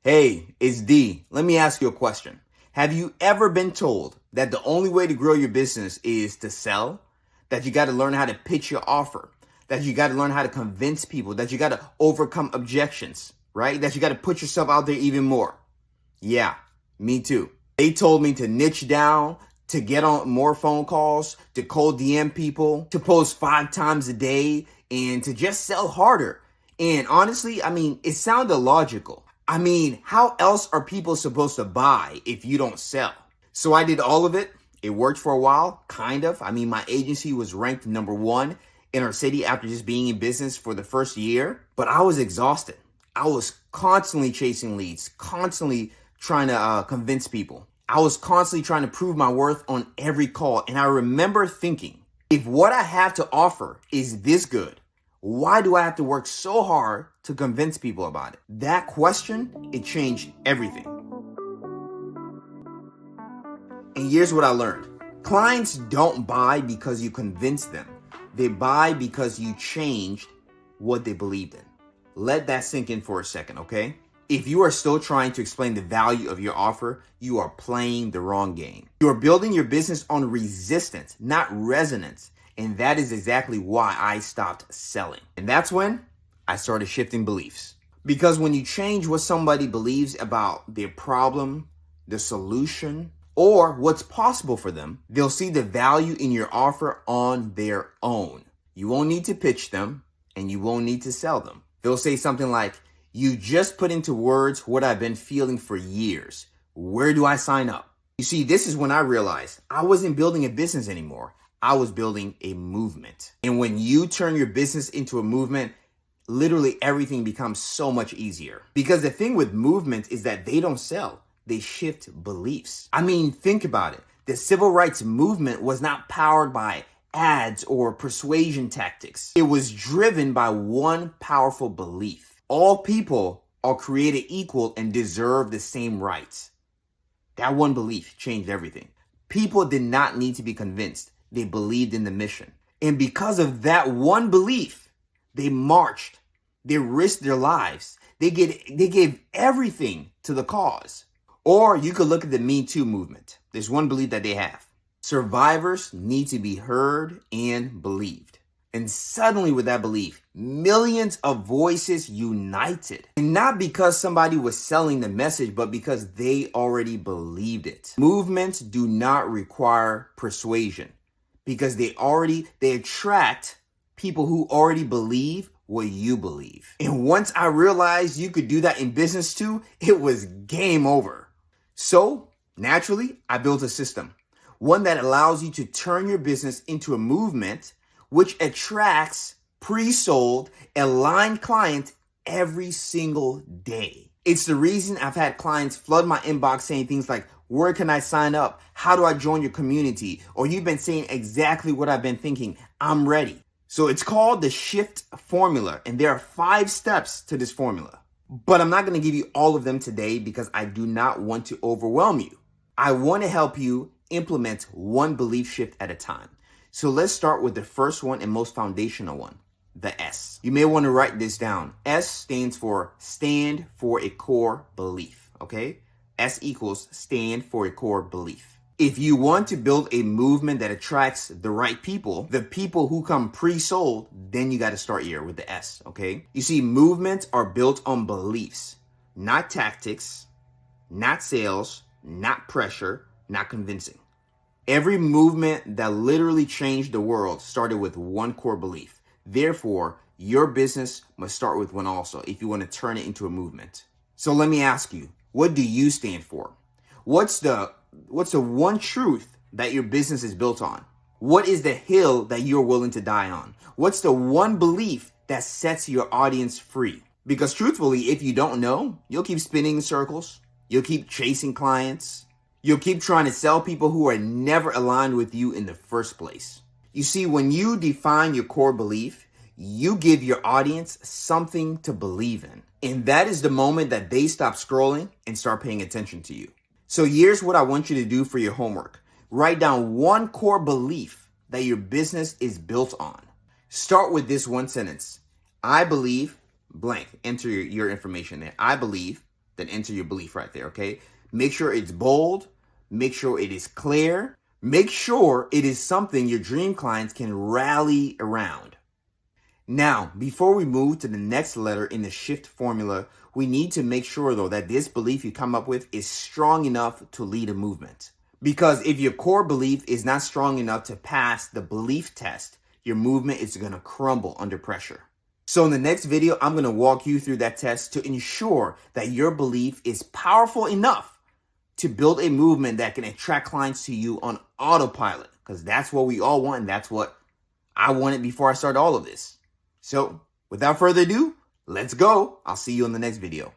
Hey, it's D. Let me ask you a question. Have you ever been told that the only way to grow your business is to sell? That you got to learn how to pitch your offer? That you got to learn how to convince people? That you got to overcome objections, right? That you got to put yourself out there even more? Yeah, me too. They told me to niche down, to get on more phone calls, to cold DM people, to post 5 times a day, and to just sell harder. And honestly, it sounded logical. How else are people supposed to buy if you don't sell? So I did all of it. It worked for a while, kind of. My agency was ranked #1 in our city after just being in business for the first year, but I was exhausted. I was constantly chasing leads, constantly trying to convince people. I was constantly trying to prove my worth on every call. And I remember thinking, if what I have to offer is this good, why do I have to work so hard to convince people about it? That question, it changed everything. And here's what I learned. Clients don't buy because you convince them. They buy because you changed what they believed in. Let that sink in for a second, okay? If you are still trying to explain the value of your offer, you are playing the wrong game. You are building your business on resistance, not resonance. And that is exactly why I stopped selling. And that's when I started shifting beliefs. Because when you change what somebody believes about their problem, the solution, or what's possible for them, they'll see the value in your offer on their own. You won't need to pitch them, and you won't need to sell them. They'll say something like, "You just put into words what I've been feeling for years. Where do I sign up?" You see, this is when I realized I wasn't building a business anymore. I was building a movement. And when you turn your business into a movement, literally everything becomes so much easier. Because the thing with movements is that they don't sell. They shift beliefs. Think about it. The civil rights movement was not powered by ads or persuasion tactics. It was driven by one powerful belief. All people are created equal and deserve the same rights. That one belief changed everything. People did not need to be convinced. They believed in the mission. And because of that one belief, they marched. They risked their lives. They gave everything to the cause. Or you could look at the MeToo movement. There's one belief that they have. Survivors need to be heard and believed. And suddenly with that belief, millions of voices united. And not because somebody was selling the message, but because they already believed it. Movements do not require persuasion because they attract people who already believe what you believe. And once I realized you could do that in business too, it was game over. So naturally, I built a system. One that allows you to turn your business into a movement which attracts pre-sold, aligned clients every single day. It's the reason I've had clients flood my inbox saying things like, "Where can I sign up? How do I join your community?" Or, "You've been saying exactly what I've been thinking. I'm ready." So it's called the SHIFT formula, and there are 5 steps to this formula. But I'm not going to give you all of them today because I do not want to overwhelm you. I want to help you implement one belief shift at a time. So let's start with the first one and most foundational one, the S. You may want to write this down. S stands for stand for a core belief, okay? S equals stand for a core belief. If you want to build a movement that attracts the right people, the people who come pre-sold, then you got to start here with the S, okay? You see, movements are built on beliefs, not tactics, not sales, not pressure, not convincing. Every movement that literally changed the world started with one core belief. Therefore, your business must start with one also if you want to turn it into a movement. So let me ask you, what do you stand for? What's the one truth that your business is built on? What is the hill that you're willing to die on? What's the one belief that sets your audience free? Because truthfully, if you don't know, you'll keep spinning in circles. You'll keep chasing clients. You'll keep trying to sell people who are never aligned with you in the first place. You see, when you define your core belief, you give your audience something to believe in. And that is the moment that they stop scrolling and start paying attention to you. So here's what I want you to do for your homework. Write down one core belief that your business is built on. Start with this one sentence. I believe blank. Enter your information there. I believe then enter your belief right there, okay? Make sure it's bold. Make sure it is clear. Make sure it is something your dream clients can rally around. Now, before we move to the next letter in the shift formula, we need to make sure though that this belief you come up with is strong enough to lead a movement. Because if your core belief is not strong enough to pass the belief test, your movement is going to crumble under pressure. So in the next video, I'm going to walk you through that test to ensure that your belief is powerful enough to build a movement that can attract clients to you on autopilot. Because that's what we all want, and that's what I wanted before I started all of this. So without further ado, let's go. I'll see you in the next video.